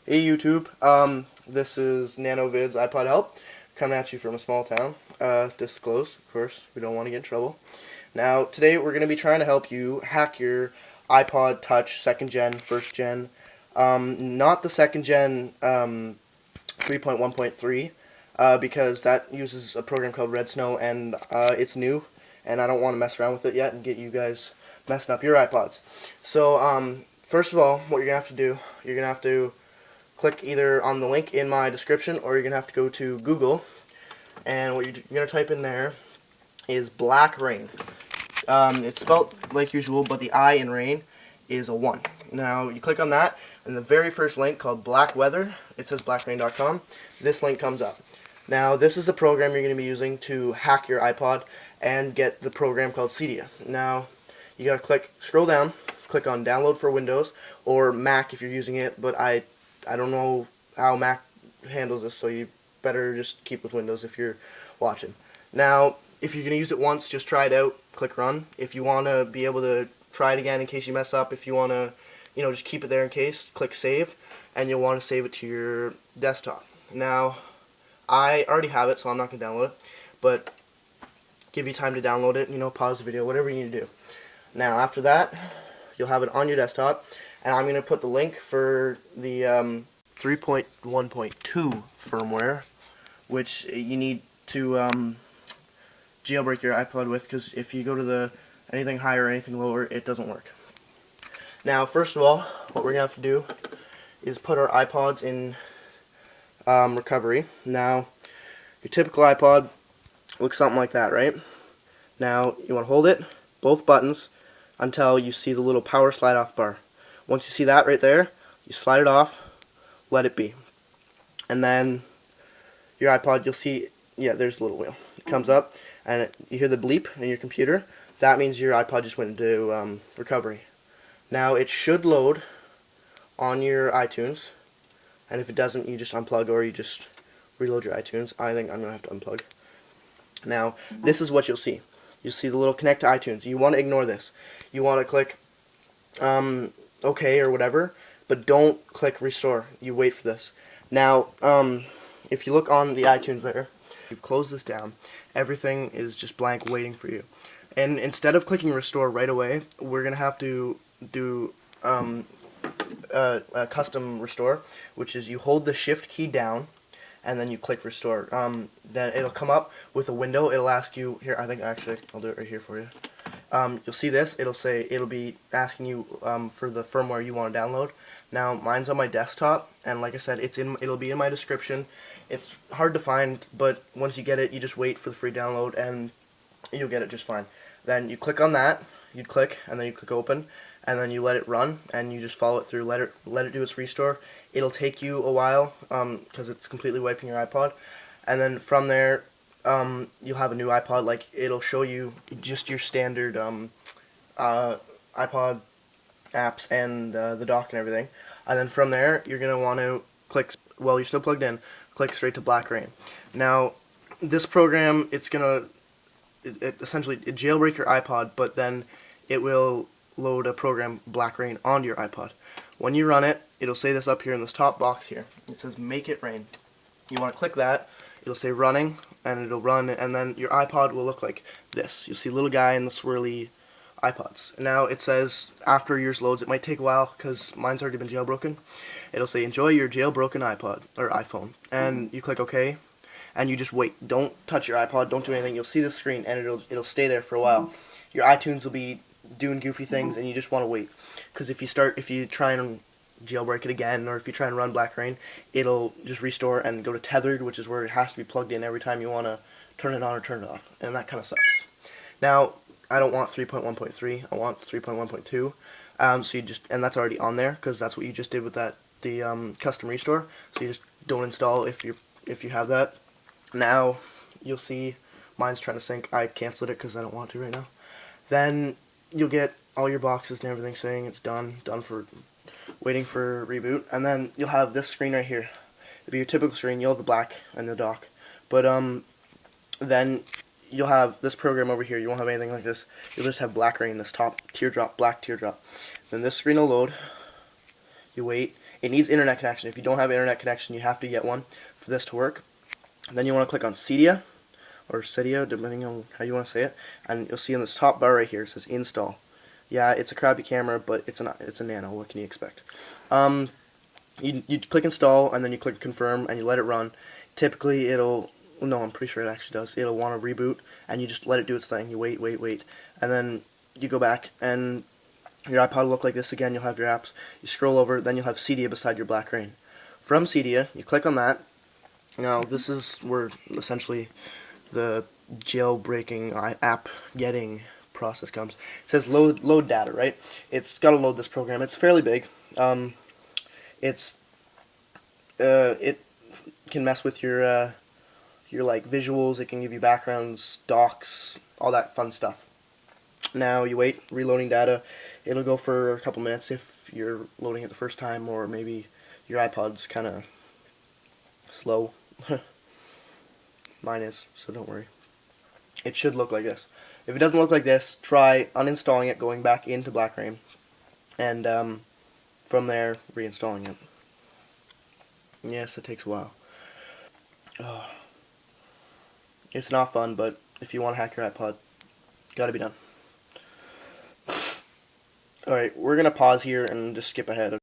Hey YouTube, this is NanoVid's iPod Help, coming at you from a small town, disclosed, of course, we don't want to get in trouble. Now, today we're going to be trying to help you hack your iPod Touch 2nd Gen, 1st Gen, not the 2nd Gen 3.1.3, because that uses a program called Red Snow, and it's new, and I don't want to mess around with it yet and get you guys messing up your iPods. So, first of all, what you're going to have to do, you're going to have to click either on the link in my description, or you're going to have to go to Google, and what you're going to type in there is Black Rain. It's spelled like usual, but the I in rain is a 1. Now, you click on that, and the very first link called Black Weather, it says blackrain.com, this link comes up. Now, this is the program you're going to be using to hack your iPod and get the program called Cydia. Now, you got to scroll down, click on Download for Windows, or Mac if you're using it, but I don't know how Mac handles this, so you better just keep with Windows if you're watching. Now, if you're going to use it once, just try it out, click Run. If you want to be able to try it again in case you mess up, if you want to, just keep it there in case, click Save, and you'll want to save it to your desktop. Now, I already have it, so I'm not going to download it, but give you time to download it, pause the video, whatever you need to do. Now, after that, you'll have it on your desktop, and I'm going to put the link for the 3.1.2 firmware, which you need to jailbreak your iPod with, because if you go to anything higher or anything lower, it doesn't work. Now, first of all, what we're going to have to do is put our iPods in recovery. Now, your typical iPod looks something like that, right? Now, you want to hold it, both buttons, until you see the little power slide off bar. Once you see that right there, you slide it off, let it be. And then your iPod, you'll see, yeah, there's a little wheel. It comes up, and you hear the bleep in your computer. That means your iPod just went into recovery. Now, it should load on your iTunes, and if it doesn't, you just unplug or you just reload your iTunes. I think I'm going to have to unplug. Now, this is what you'll see. You'll see the little connect to iTunes. You want to ignore this. You want to click OK or whatever, but don't click restore. You wait for this. Now, if you look on the iTunes there, you've closed this down. Everything is just blank waiting for you. And instead of clicking restore right away, we're going to have to do a custom restore, which is you hold the shift key down and then you click restore. Then it'll come up with a window. It'll ask you, here, I think actually I'll do it right here for you. You'll see this, it'll be asking you for the firmware you want to download. Now, mine's on my desktop, and like I said, it'll be in my description. It's hard to find, but once you get it, you just wait for the free download, and you'll get it just fine. Then you click on that, you click, and then you click open, and then you let it run, and you just follow it through, let it do its restore. It'll take you a while, because it's completely wiping your iPod, and then from there, you'll have a new iPod. Like, it'll show you just your standard iPod apps and the dock and everything. And then from there, you're going to want to click, while you're still plugged in, click straight to Black Rain. Now, this program, it's going to essentially jailbreak your iPod, but then it will load a program, Black Rain, onto your iPod. When you run it, it'll say this up here in this top box here. It says Make It Rain. You want to click that. It'll say running, and it'll run, and then your iPod will look like this. You'll see a little guy in the swirly iPods. Now, it says after yours loads, it might take a while because mine's already been jailbroken. It'll say enjoy your jailbroken iPod or iPhone, and you click OK, and you just wait. Don't touch your iPod. Don't do anything. You'll see the screen, and it'll stay there for a while. Your iTunes will be doing goofy things, and you just want to wait, because if you try and jailbreak it again, or if you try and run Black Rain, it'll just restore and go to tethered, which is where it has to be plugged in every time you want to turn it on or turn it off, and that kind of sucks. Now, I don't want 3.1.3, I want 3.1.2, and that's already on there, because that's what you just did with the custom restore, so you just don't install if you have that. Now, you'll see mine's trying to sync. I canceled it because I don't want to right now. Then, you'll get all your boxes and everything saying it's done for waiting for reboot, and then you'll have this screen right here. It'll be your typical screen. You'll have the black and the dock, but then you'll have this program over here. You won't have anything like this. You'll just have Black Rain, this top teardrop, black teardrop. Then this screen will load. You wait. It needs internet connection. If you don't have internet connection, you have to get one for this to work. And then you want to click on Cydia, or Cydia, depending on how you want to say it, and you'll see in this top bar right here it says install. Yeah, it's a crappy camera, but it's a Nano. What can you expect? You click install, and then you click confirm, and you let it run. Typically, no, I'm pretty sure it actually does. It'll want to reboot, and you just let it do its thing. You wait, and then you go back, and your iPod will look like this again. You'll have your apps. You scroll over, then you'll have Cydia beside your black rain. From Cydia, you click on that. Now, this is where essentially the jailbreaking app getting process comes. It says load data, right? It's got to load this program. It's fairly big. It can mess with your like visuals. It can give you backgrounds, docs, all that fun stuff. Now you wait, reloading data. It'll go for a couple minutes if you're loading it the first time, or maybe your iPod's kind of slow. Mine is, so don't worry. It should look like this. If it doesn't look like this, try uninstalling it, going back into Black Rain, and from there, reinstalling it. Yes, it takes a while. It's not fun, but if you want to hack your iPod, gotta be done. Alright, we're gonna pause here and just skip ahead.